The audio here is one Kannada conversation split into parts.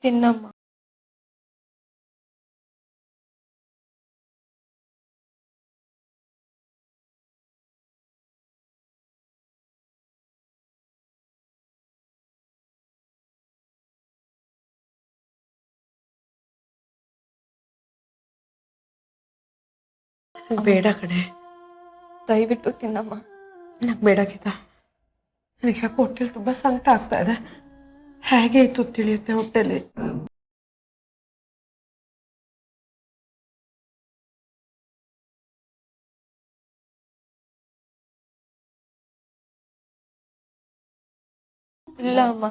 ತಿನ್ನಮ್ಮ. ಬೇಡ ಕಣೆ, ದಯವಿಟ್ಟು ತಿನ್ನಮ್ಮ. ನಂಗೆ ಬೇಡ ಗೀತಾ. ನನಗೆ ಯಾಕೆ ಹೊಟ್ಟೆಲಿ ತುಂಬ ಸಂಕಟ ಆಗ್ತಾ ಇದೆ. ಹೇಗೆ ಇತ್ತು ತಿಳಿಯುತ್ತೆ ಹೊಟ್ಟೆಲಿ. ಇಲ್ಲ ಅಮ್ಮ,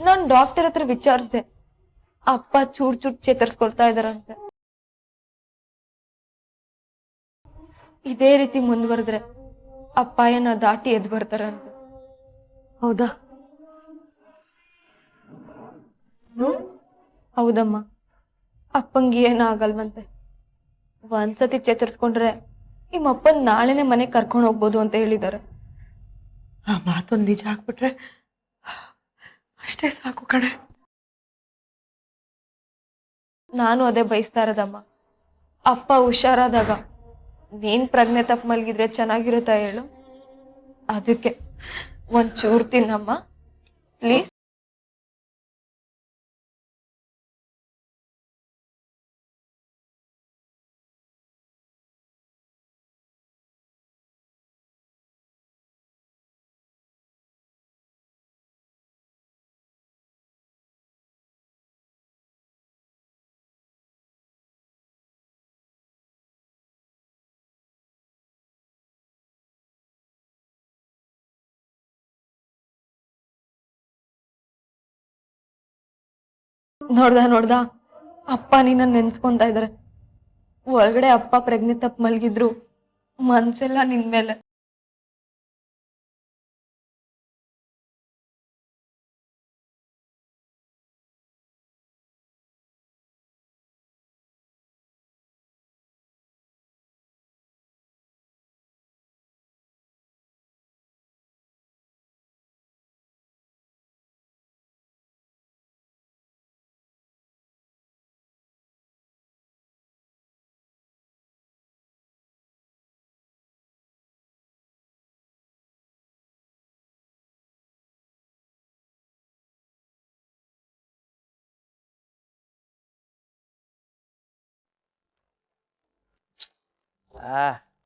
ನಾನು ಡಾಕ್ಟರ್ ಹತ್ರ ವಿಚಾರಿಸ್ದೆ. ಅಪ್ಪ ಚೂರ್ ಚೇತರಿಸ್ಕೊಳ್ತಾ ಇದಾರಂತೆ. ಇದೇ ರೀತಿ ಮುಂದುವರೆದ್ರೆ ಅಪ್ಪಾಯನ ದಾಟಿ ಎದ್ದು ಬರ್ತಾರಂತೆ. ಹೌದಾ? ಹೌದಮ್ಮ, ಅಪ್ಪಂಗೆ ಏನಾಗಲ್ವಂತೆ. ಒಂದ್ಸತಿ ಚೇತರಿಸ್ಕೊಂಡ್ರೆ ನಿಮ್ಮಪ್ಪನ್ ನಾಳೆನೆ ಮನೆಗೆ ಕರ್ಕೊಂಡು ಹೋಗ್ಬೋದು ಅಂತ ಹೇಳಿದ್ದಾರೆ. ಆ ಮಾತೊಂದು ನಿಜ ಆಗ್ಬಿಟ್ರೆ ಅಷ್ಟೇ ಸಾಕು ಕಣೆ. ನಾನು ಅದೇ ಬಯಸ್ತಾ ಇರೋದಮ್ಮ. ಅಪ್ಪ ಹುಷಾರಾದಾಗ ನೀನ್ ಪ್ರಜ್ಞೆ ತಪ್ಪು ಮಲಗಿದ್ರೆ ಚೆನ್ನಾಗಿರುತ್ತಾ ಹೇಳು? ಅದಕ್ಕೆ ಒಂಚೂರು ತಿನ್ನಮ್ಮ ಪ್ಲೀಸ್. ನೋಡ್ದ ಅಪ್ಪ ನಿನ್ನ ನೆನ್ಸ್ಕೊಂತ ಇದಾರೆ. ಒಳಗಡೆ ಅಪ್ಪ ಪ್ರಜ್ಞೆ ತಪ್ಪು ಮಲಗಿದ್ರು ಮನ್ಸೆಲ್ಲ ನಿನ್ ಮೇಲೆ.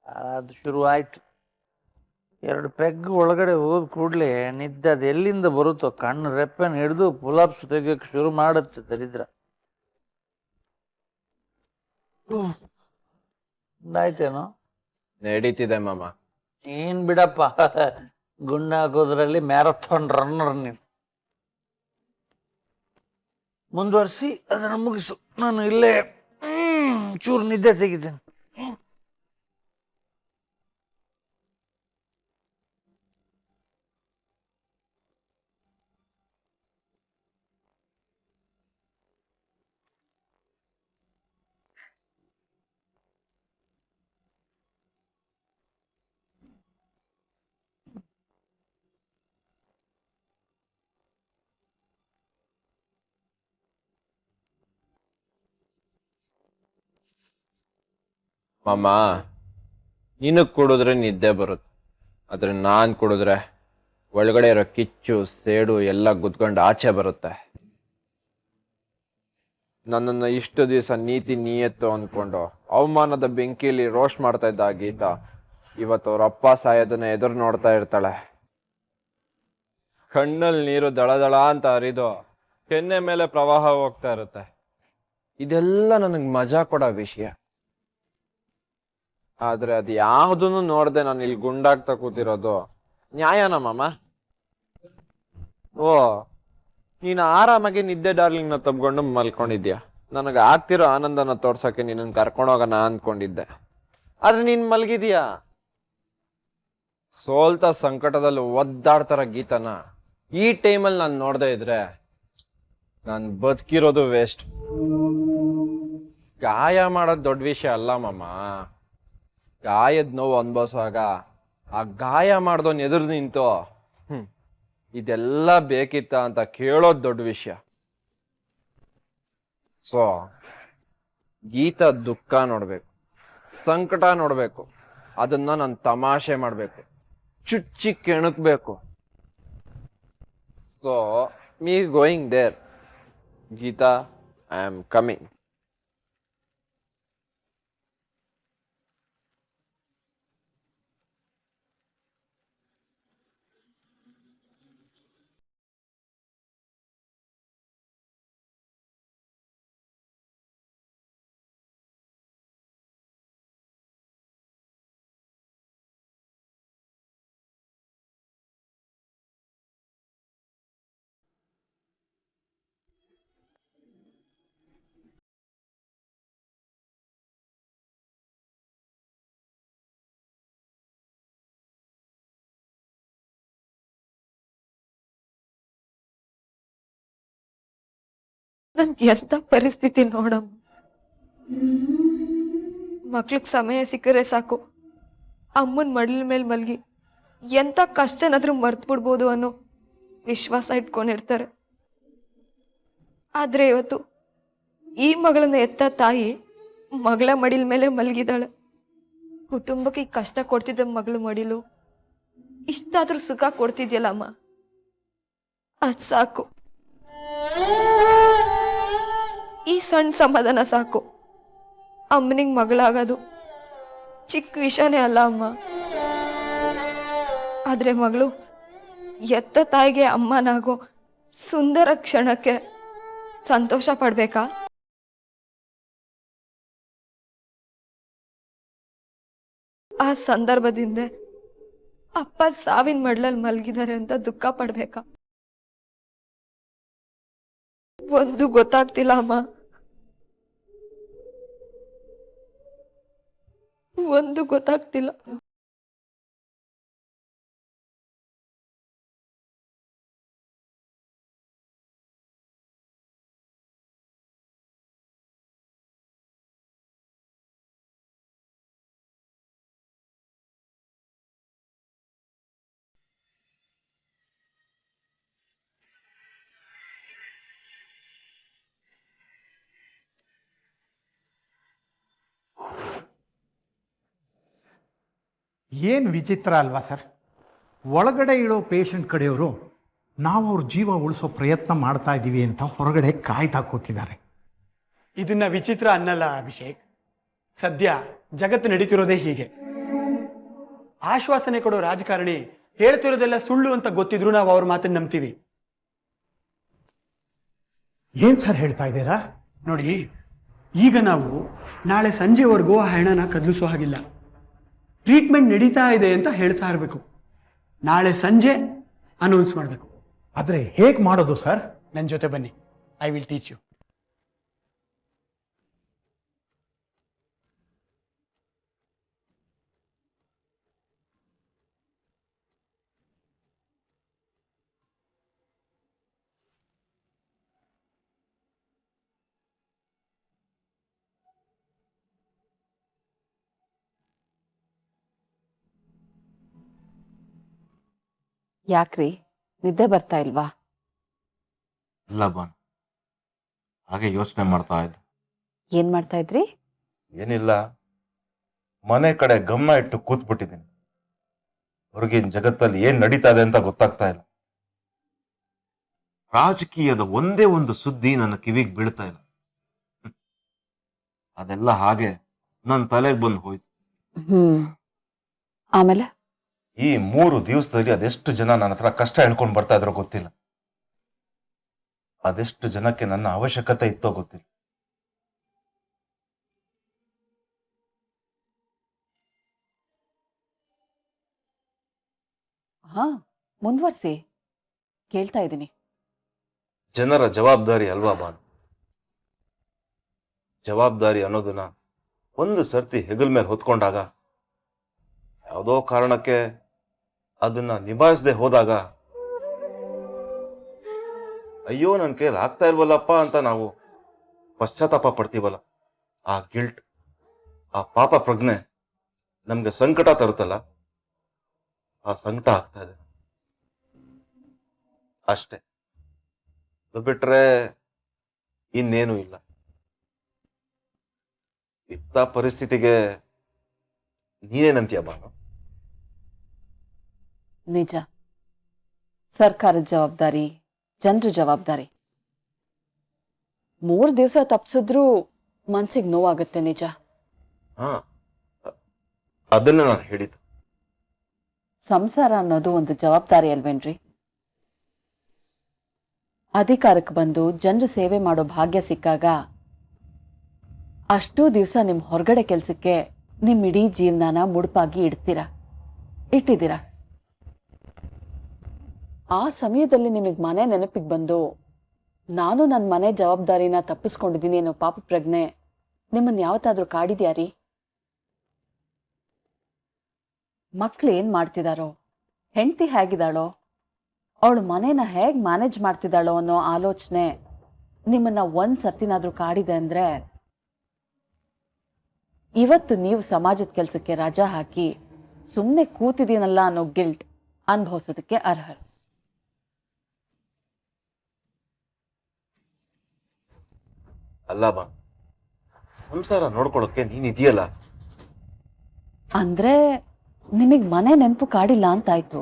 ಅದು ಶುರುವಾಯ್ತು. 2 ಪೆಗ್ ಒಳಗಡೆ ಹೋದ ಕೂಡಲೇ ನಿದ್ದೆ ಅದು ಎಲ್ಲಿಂದ ಬರುತ್ತೋ ಕಣ್ಣು ರೆಪ್ಪೆನ ಹಿಡಿದು ಪುಲಾಪ್ಸ್ ತೆಗಿಯೋಕೆ ಶುರು ಮಾಡುತ್ತೆ ದರಿದ್ರ. ಆಯ್ತೇನೋ? ನಡೀತಿದೆ ಮಾಮ. ಏನ್ ಬಿಡಪ್ಪ, ಗುಂಡ ಹಾಕೋದ್ರಲ್ಲಿ ಮ್ಯಾರಥಾನ್ ರನ್ನರ್ ನೀನು. ಮುಂದುವರಿಸಿ ಅದನ್ನು ಮುಗಿಸು. ನಾನು ಇಲ್ಲೇ ಚೂರು ನಿದ್ದೆ ತೆಗಿದ್ದೇನೆ. ಮಾಮ, ನಿನಗ್ ಕುಡಿದ್ರೆ ನಿದ್ದೆ ಬರುತ್ತೆ, ಆದ್ರೆ ನಾನ್ ಕುಡಿದ್ರೆ ಒಳಗಡೆ ಇರೋ ಕಿಚ್ಚು ಸೇಡು ಎಲ್ಲ ಗುದ್ಕೊಂಡು ಆಚೆ ಬರುತ್ತೆ. ನನ್ನನ್ನು ಇಷ್ಟು ದಿವಸ ನೀತಿ ನಿಯತ್ತು ಅನ್ಕೊಂಡು ಅವಮಾನದ ಬೆಂಕಿಯಲ್ಲಿ ರೋಸ್ಟ್ ಮಾಡ್ತಾ ಇದ್ದ ಆ ಗೀತಾ ಇವತ್ತು ಅವ್ರ ಅಪ್ಪ ಸಾಯೋದನ್ನ ಎದುರು ನೋಡ್ತಾ ಇರ್ತಾಳೆ. ಕಣ್ಣಲ್ಲಿ ನೀರು ದಳದಳ ಅಂತ ಹರಿದು ಕೆನ್ನೆ ಮೇಲೆ ಪ್ರವಾಹ ಹೋಗ್ತಾ ಇರುತ್ತೆ. ಇದೆಲ್ಲ ನನಗೆ ಮಜಾ ಕೊಡೋ ವಿಷಯ. ಆದ್ರೆ ಅದು ಯಾವುದನ್ನು ನೋಡ್ದೆ ನಾನು ಇಲ್ಲಿ ಗುಂಡಾಗ್ತಾ ಕೂತಿರೋದು ನ್ಯಾಯನಾ ಮಾಮ? ಓ, ನೀನು ಆರಾಮಾಗಿ ನಿದ್ದೆ ಡಾರ್ಲಿಂಗ್ನ ತಬ್ಕೊಂಡು ಮಲ್ಕೊಂಡಿದ್ಯಾ. ನನಗೆ ಆಗ್ತಿರೋ ಆನಂದನ ತೋರ್ಸಕ್ಕೆ ನಿನ್ನನ್ನು ಕರ್ಕೊಂಡೋಗೋಣ ಅಂದ್ಕೊಂಡಿದ್ದೆ. ಆದ್ರೆ ನೀನ್ ಮಲ್ಗಿದ್ಯಾ. ಸೋಲ್ತಾ ಸಂಕಟದಲ್ಲಿ ಒದ್ದಾಡ್ತಾರ ಗೀತನ ಈ ಟೈಮಲ್ಲಿ ನಾನು ನೋಡ್ದೆ ಇದ್ರೆ ನಾನು ಬದುಕಿರೋದು ವೇಸ್ಟ್. ಗಾಯ ಮಾಡೋದು ದೊಡ್ಡ ವಿಷಯ ಅಲ್ಲ ಮಾಮ. ಗಾಯದ ನೋವು ಅನ್ಭವಿಸುವಾಗ ಆ ಗಾಯ ಮಾಡ್ದೋನ್ ಎದುರು ನಿಂತು ಇದೆಲ್ಲ ಬೇಕಿತ್ತ ಅಂತ ಕೇಳೋದು ದೊಡ್ಡ ವಿಷಯ. ಸೊ ಗೀತಾ ದುಃಖ ನೋಡ್ಬೇಕು, ಸಂಕಟ ನೋಡ್ಬೇಕು, ಅದನ್ನ ನಾನು ತಮಾಷೆ ಮಾಡ್ಬೇಕು, ಚುಚ್ಚಿ ಕೆಣಕ್ಬೇಕು. So me going there. Geetha, I am coming. ನನ್ ಎಂತ ಪರಿಸ್ಥಿತಿ ನೋಡಮ್ಮ. ಮಕ್ಳಿಗೆ ಸಮಯ ಸಿಕ್ಕರೆ ಸಾಕು ಅಮ್ಮನ ಮಡ್ಲ ಮೇಲೆ ಮಲ್ಗಿ ಎಂತ ಕಷ್ಟನಾದ್ರೂ ಮರ್ತು ಬಿಡ್ಬೋದು ಅನ್ನೋ ವಿಶ್ವಾಸ ಇಟ್ಕೊಂಡಿರ್ತಾರೆ. ಆದ್ರೆ ಇವತ್ತು ಈ ಮಗಳನ್ನ ಎತ್ತ ತಾಯಿ ಮಗಳ ಮಡಿಲ ಮೇಲೆ ಮಲಗಿದಾಳೆ. ಕುಟುಂಬಕ್ಕೆ ಕಷ್ಟ ಕೊಡ್ತಿದ್ದ ಮಗಳು ಮಡಿಲು ಇಷ್ಟಾದ್ರೂ ಸುಖ ಕೊಡ್ತಿದ್ಯಲ್ಲಮ್ಮ, ಅದ್ ಸಾಕು. ಈ ಸಣ್ಣ ಸಮಾಧಾನ ಸಾಕು. ಅಮ್ಮನಿಗೆ ಮಗಳಾಗೋದು ಚಿಕ್ಕ ವಿಷಯನೇ ಅಲ್ಲ ಅಮ್ಮ. ಆದ್ರೆ ಮಗಳು ಎತ್ತ ತಾಯಿಗೆ ಅಮ್ಮನಾಗೋ ಸುಂದರ ಕ್ಷಣಕ್ಕೆ ಸಂತೋಷ ಪಡ್ಬೇಕಾ? ಆ ಸಂದರ್ಭದಿಂದ ಅಪ್ಪ ಸಾವಿನ ಮಡ್ಲಲ್ಲಿ ಮಲಗಿದ್ದಾರೆ ಅಂತ ದುಃಖ ಪಡ್ಬೇಕಾ? ಒಂದು ಗೊತ್ತಾಗ್ತಿಲ್ಲ ಅಮ್ಮ, ಒಂದು ಗೊತ್ತಾಗ್ತಿಲ್ಲ. ಏನು ವಿಚಿತ್ರ ಅಲ್ವಾ ಸರ್? ಒಳಗಡೆ ಇಡೋ ಪೇಷಂಟ್ ಕಡೆಯವರು ನಾವು ಅವ್ರ ಜೀವ ಉಳಿಸೋ ಪ್ರಯತ್ನ ಮಾಡ್ತಾ ಇದ್ದೀವಿ ಅಂತ ಹೊರಗಡೆ ಕಾಯ್ತಾ ಕೂತಿದ್ದಾರೆ. ಇದನ್ನ ವಿಚಿತ್ರ ಅನ್ನಲ್ಲ ಅಭಿಷೇಕ್. ಸದ್ಯ ಜಗತ್ತು ನಡೀತಿರೋದೇ ಹೀಗೆ. ಆಶ್ವಾಸನೆ ಕೊಡೋ ರಾಜಕಾರಣಿ ಹೇಳ್ತಿರೋದೆಲ್ಲ ಸುಳ್ಳು ಅಂತ ಗೊತ್ತಿದ್ರು ನಾವು ಅವ್ರ ಮಾತನ್ನ ನಂಬ್ತೀವಿ. ಏನು ಸರ್ ಹೇಳ್ತಾ ಇದ್ದೀರಾ? ನೋಡಿ, ಈಗ ನಾವು ನಾಳೆ ಸಂಜೆವರೆಗೂ ಆ ಹಣನ ಕದಲಿಸೋ ಹಾಗಿಲ್ಲ. ಟ್ರೀಟ್ಮೆಂಟ್ ನಡೀತಾ ಇದೆ ಅಂತ ಹೇಳ್ತಾ ಇರಬೇಕು. ನಾಳೆ ಸಂಜೆ ಅನೌನ್ಸ್ ಮಾಡಬೇಕು. ಆದರೆ ಹೇಗೆ ಮಾಡೋದು ಸರ್? ನನ್ನ ಜೊತೆ ಬನ್ನಿ, ಐ ವಿಲ್ ಟೀಚ್ ಯು. ಯಾಕ್ರಿ, ನಿದ್ದೆ ಬರ್ತಾ ಇಲ್ವಾ? ಇಲ್ಲ ಬಾನ್, ಹಾಗೆ ಯೋಚನೆ ಮಾಡ್ತಾ ಇದ್ದೆ. ಏನ್ ಮಾಡ್ತಾ ಇದ್ರಿ? ಏನಿಲ್ಲ, ಮನೆ ಕಡೆ ಗಮನ ಇಟ್ಟು ಕೂತ್ಬಿಟ್ಟಿದ್ದೀನಿ. ಹೊರಗಿನ ಜಗತ್ತಲ್ಲಿ ಏನ್ ನಡೀತಾ ಇದೆ ಅಂತ ಗೊತ್ತಾಗ್ತಾ ಇಲ್ಲ. ರಾಜಕೀಯದ ಒಂದೇ ಒಂದು ಸುದ್ದಿ ನನ್ನ ಕಿವಿಗೆ ಬೀಳ್ತಾ ಇಲ್ಲ. ಅದೆಲ್ಲ ಹಾಗೆ ನನ್ನ ತಲೆಗೆ ಬಂದು ಹೋಯ್ತು. ಆಮೇಲೆ ಈ 3 ದಿವಸದಲ್ಲಿ ಅದೆಷ್ಟು ಜನ ನನ್ನ ಹತ್ರ ಕಷ್ಟ ಹೇಳ್ಕೊಂಡು ಬರ್ತಾ ಇದ್ರೋ ಗೊತ್ತಿಲ್ಲ. ಅದೆಷ್ಟು ಜನಕ್ಕೆ ನನ್ನ ಅವಶ್ಯಕತೆ ಇತ್ತೋ ಗೊತ್ತಿಲ್ಲ. ಹಾ, ಮುಂದುವರ್ಸಿ, ಕೇಳ್ತಾ ಇದ್ದೀನಿ. ಜನರ ಜವಾಬ್ದಾರಿ ಅಲ್ವಾ ಬಾನು? ಜವಾಬ್ದಾರಿ ಅನ್ನೋದನ್ನ ಒಂದು ಸರ್ತಿ ಹೆಗಲ್ ಮೇಲೆ ಹೊತ್ಕೊಂಡಾಗ, ಯಾವುದೋ ಕಾರಣಕ್ಕೆ ಅದನ್ನ ನಿಭಾಯಿಸದೆ ಹೋದಾಗ, ಅಯ್ಯೋ ನನ್ನ ಕೈಲಿ ಆಗ್ತಾ ಇಲ್ವಲ್ಲಪ್ಪ ಅಂತ ನಾವು ಪಶ್ಚಾತ್ತಾಪ ಪಡ್ತೀವಲ್ಲ, ಆ ಗಿಲ್ಟ್, ಆ ಪಾಪ ಪ್ರಜ್ಞೆ ನಮ್ಗೆ ಸಂಕಟ ತರುತ್ತಲ್ಲ, ಆ ಸಂಕಟ ಆಗ್ತಾ ಇದೆ ಅಷ್ಟೇ. ಅದು ಬಿಟ್ರೆ ಇನ್ನೇನು ಇಲ್ಲ. ಇಂಥ ಪರಿಸ್ಥಿತಿಗೆ ನೀನೇನಂತೀಯ ಬಾನು? ನಿಜ. ಸರ್ಕಾರದ ಜವಾಬ್ದಾರಿ, ಜನರ ಜವಾಬ್ದಾರಿ. 3 ದಿವಸ ತಪ್ಸಿದ್ರೂ ಮನ್ಸಿಗೆ ನೋವಾಗುತ್ತೆ. ನಿಜ. ಹಾ, ಅದನ್ನ ನಾನು ಹೇಳಿದ್ದು. ಸಂಸಾರ ಅನ್ನೋದು ಒಂದು ಜವಾಬ್ದಾರಿ ಅಲ್ವೇನ್ರಿ? ಅಧಿಕಾರಕ್ಕೆ ಬಂದು ಜನರ ಸೇವೆ ಮಾಡೋ ಭಾಗ್ಯ ಸಿಕ್ಕಾಗ ಅಷ್ಟೂ ದಿವಸ ನಿಮ್ಮ ಹೊರಗಡೆ ಕೆಲಸಕ್ಕೆ ನಿಮ್ಮ ಇಡೀ ಜೀವನಾನ ಮುಡುಪಾಗಿ ಇಟ್ಟಿದ್ದೀರಾ. ಆ ಸಮಯದಲ್ಲಿ ನಿಮಗೆ ಮನೆ ನೆನಪಿಗೆ ಬಂದು ನಾನು ನನ್ನ ಮನೆ ಜವಾಬ್ದಾರಿನ ತಪ್ಪಿಸ್ಕೊಂಡಿದ್ದೀನಿ ಅನ್ನೋ ಪಾಪ ಪ್ರಜ್ಞೆ ನಿಮ್ಮನ್ನು ಯಾವತ್ತಾದ್ರೂ ಕಾಡಿದ್ಯಾ ರೀ? ಮಕ್ಳು ಏನ್ ಮಾಡ್ತಿದಾರೋ, ಹೆಂಡತಿ ಹೇಗಿದ್ದಾಳೋ, ಅವಳು ಮನೇನ ಹೇಗೆ ಮ್ಯಾನೇಜ್ ಮಾಡ್ತಿದ್ದಾಳೋ ಅನ್ನೋ ಆಲೋಚನೆ ನಿಮ್ಮನ್ನ ಒಂದ್ ಸರ್ತಿನಾದ್ರೂ ಕಾಡಿದೆ ಅಂದ್ರೆ ಇವತ್ತು ನೀವು ಸಮಾಜದ ಕೆಲಸಕ್ಕೆ ರಜಾ ಹಾಕಿ ಸುಮ್ಮನೆ ಕೂತಿದ್ದೀನಲ್ಲ ಅನ್ನೋ ಗಿಲ್ಟ್ ಅನುಭವಿಸೋದಕ್ಕೆ ಅರ್ಹ. ಅಲ್ಲ ಬಾ, ಸಂಸಾರ ನೋಡ್ಕೊಳಕ್ಕೆ ನೀನಿದೆಯಲ್ಲ. ಅಂದ್ರೆ ನಿಮಗ್ ಮನೆ ನೆನಪು ಕಾಡಿಲ್ಲ ಅಂತಾಯ್ತು.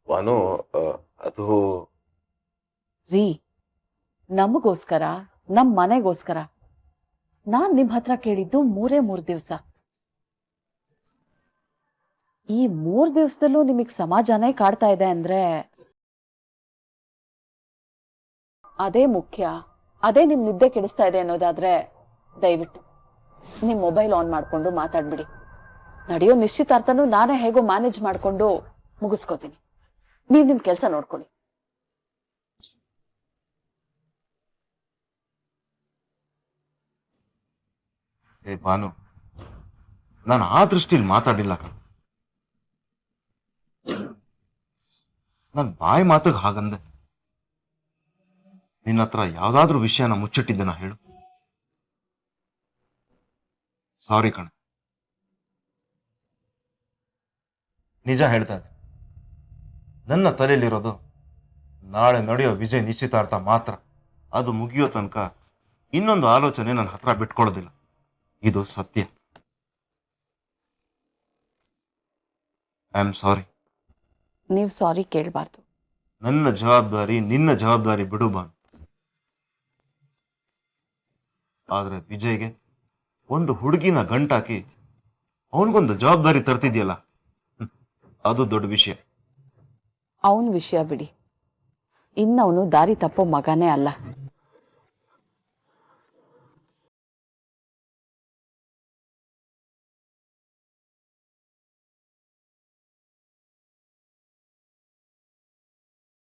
ಬಾನು, ಅದು ರೀ, ನಮಗೋಸ್ಕರ, ನಮ್ ಮನೆಗೋಸ್ಕರ ನಾನ್ ನಿಮ್ ಹತ್ರ ಕೇಳಿದ್ದು 3 ದಿವಸ. ಈ 3 ದಿವಸದಲ್ಲೂ ನಿಮಗ್ ಸಮಾಜನೇ ಕಾಡ್ತಾ ಇದೆ ಅಂದ್ರೆ ಅದೇ ಮುಖ್ಯ, ಅದೇ ನಿಮ್ ನಿದ್ದೆ ಕೆಡಿಸ್ತಾ ಇದೆ ಅನ್ನೋದಾದ್ರೆ ದಯವಿಟ್ಟು ನಿಮ್ ಮೊಬೈಲ್ ಆನ್ ಮಾಡ್ಕೊಂಡು ಮಾತಾಡ್ಬಿಡಿ. ನಡೆಯೋ ನಿಶ್ಚಿತಾರ್ಥನೂ ನಾನೇ ಹೇಗೋ ಮ್ಯಾನೇಜ್ ಮಾಡ್ಕೊಂಡು ಮುಗಿಸ್ಕೋತೀನಿ. ನೀವ್ ನಿಮ್ ಕೆಲಸ ನೋಡ್ಕೊಳ್ಳಿ. ಏ ಬಾನು, ನಾನು ಆ ದೃಷ್ಟಿಲಿ ಮಾತಾಡಿಲ್ಲ ಕಣ. ನಾನು ಬಾಯಿ ಮಾತಿಗೆ ಹಾಗಂದೆ. ನಿನ್ನ ಹತ್ರ ಯಾವ್ದಾದ್ರೂ ವಿಷಯನ ಮುಚ್ಚಿಟ್ಟಿದ್ದನ ಹೇಳು. ಸಾರಿ ಕಣ. ನಿಜ ಹೇಳ್ತಾ ಇದ್ದೆ, ನನ್ನ ತಲೆಯಲ್ಲಿರೋದು ನಾಳೆ ನಡೆಯೋ ವಿಜಯ್ ನಿಶ್ಚಿತಾರ್ಥ ಮಾತ್ರ. ಅದು ಮುಗಿಯೋ ತನಕ ಇನ್ನೊಂದು ಆಲೋಚನೆ ನನ್ನ ಹತ್ರ ಬಿಟ್ಕೊಳ್ಳೋದಿಲ್ಲ. ಇದು ಸತ್ಯ. I am sorry. ನೀವು ಸಾರಿ ಕೇಳಬಾರ್ದು. ನನ್ನ ಜವಾಬ್ದಾರಿ ನಿನ್ನ ಜವಾಬ್ದಾರಿ ಬಿಡು ಬಾನು. ಆದ್ರೆ ವಿಜಯ್ಗೆ ಒಂದು ಹುಡುಗಿನ ಗಂಟಾಕಿ ಅವನಿಗೊಂದು ಜವಾಬ್ದಾರಿ ತರ್ತಿದ್ಯಲ್ಲ, ಅದು ದೊಡ್ಡ ವಿಷಯ. ಅವನ ವಿಷಯ ಬಿಡಿ, ಇನ್ನವನು ದಾರಿ ತಪ್ಪೋ ಮಗನೇ ಅಲ್ಲ.